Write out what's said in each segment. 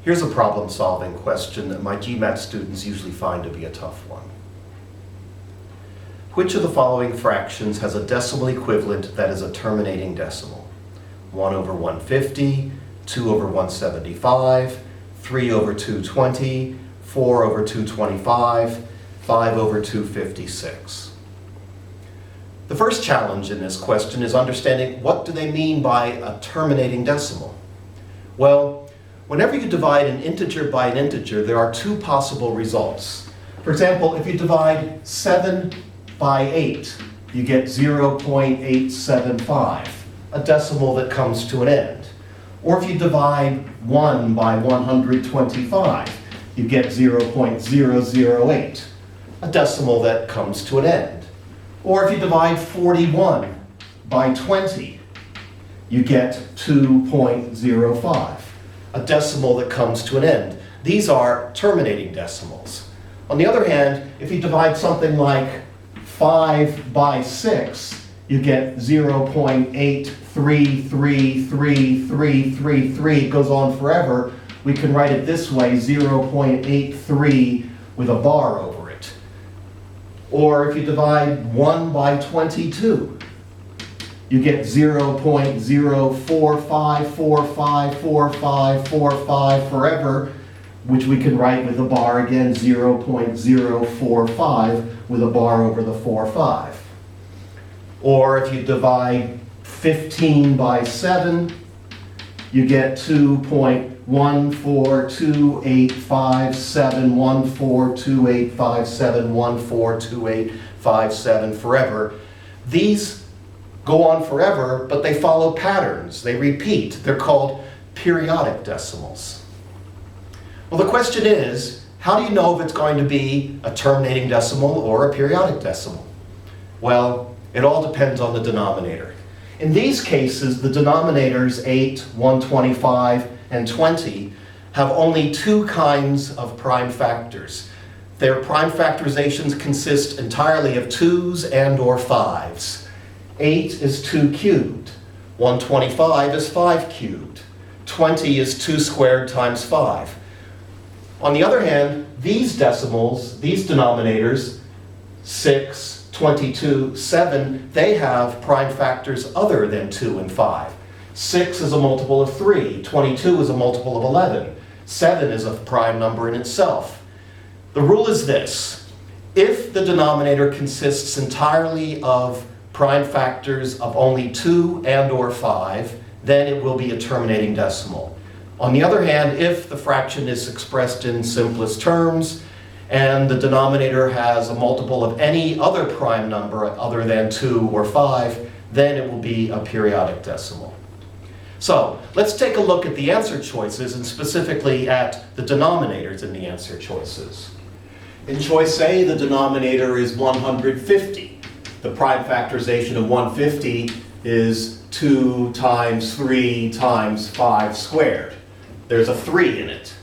Here's a problem-solving question that my GMAT students usually find to be a tough one. Which of the following fractions has a decimal equivalent that is a terminating decimal? 1 over 150, 2 over 175, 3 over 220, 4 over 225, 5 over 256. The first challenge in this question is understanding what do they mean by a terminating decimal. Well, whenever you divide an integer by an integer, there are two possible results. For example, if you divide 7 by 8, you get 0.875, a decimal that comes to an end. Or if you divide 1 by 125, you get 0.008, a decimal that comes to an end. Or if you divide 41 by 20, you get 2.05, a decimal that comes to an end. These are terminating decimals. On the other hand, if you divide something like 5 by 6, you get 0.833333. It goes on forever. We can write it this way, 0.83 with a bar over it. Or if you divide 1 by 22, you get 0.045454545 forever, which we can write with a bar again, 0.045 with a bar over the 45. Or if you divide 15 by 7, you get 2.142857142857142857 forever. These go on forever, but they follow patterns. They repeat. They're called periodic decimals. Well, the question is, how do you know if it's going to be a terminating decimal or a periodic decimal? Well, it all depends on the denominator. In these cases, the denominators 8, 125, and 20 have only two kinds of prime factors. Their prime factorizations consist entirely of 2's and or 5's. 8 is 2 cubed. 125 is 5 cubed. 20 is 2 squared times 5. On the other hand, these decimals, these denominators, 6, 22, 7, they have prime factors other than 2 and 5. 6 is a multiple of 3, 22 is a multiple of 11, 7 is a prime number in itself. The rule is this: if the denominator consists entirely of prime factors of only 2 and or 5, then it will be a terminating decimal. On the other hand, if the fraction is expressed in simplest terms, and the denominator has a multiple of any other prime number other than 2 or 5, then it will be a periodic decimal. So, let's take a look at the answer choices, and specifically at the denominators in the answer choices. In choice A, the denominator is 150. The prime factorization of 150 is 2 times 3 times 5 squared. There's a 3 in it.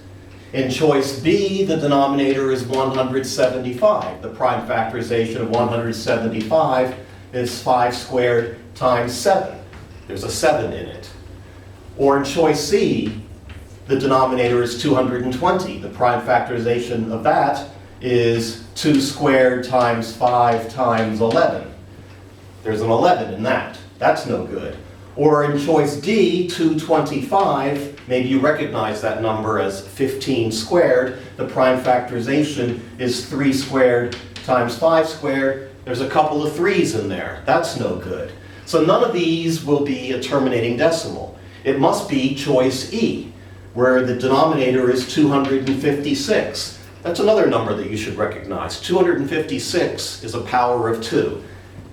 In choice B, the denominator is 175. The prime factorization of 175 is 5 squared times 7. There's a 7 in it. Or in choice C, the denominator is 220. The prime factorization of that is 2 squared times 5 times 11. There's an 11 in that. That's no good. Or in choice D, 225, maybe you recognize that number as 15 squared. The prime factorization is 3 squared times 5 squared. There's a couple of 3's in there. That's no good. So none of these will be a terminating decimal. It must be choice E, where the denominator is 256. That's another number that you should recognize. 256 is a power of 2.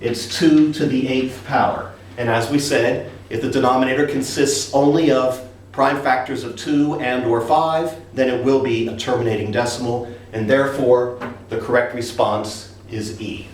It's 2 to the 8th power. And as we said, if the denominator consists only of prime factors of 2 and or 5, then it will be a terminating decimal, and therefore the correct response is E.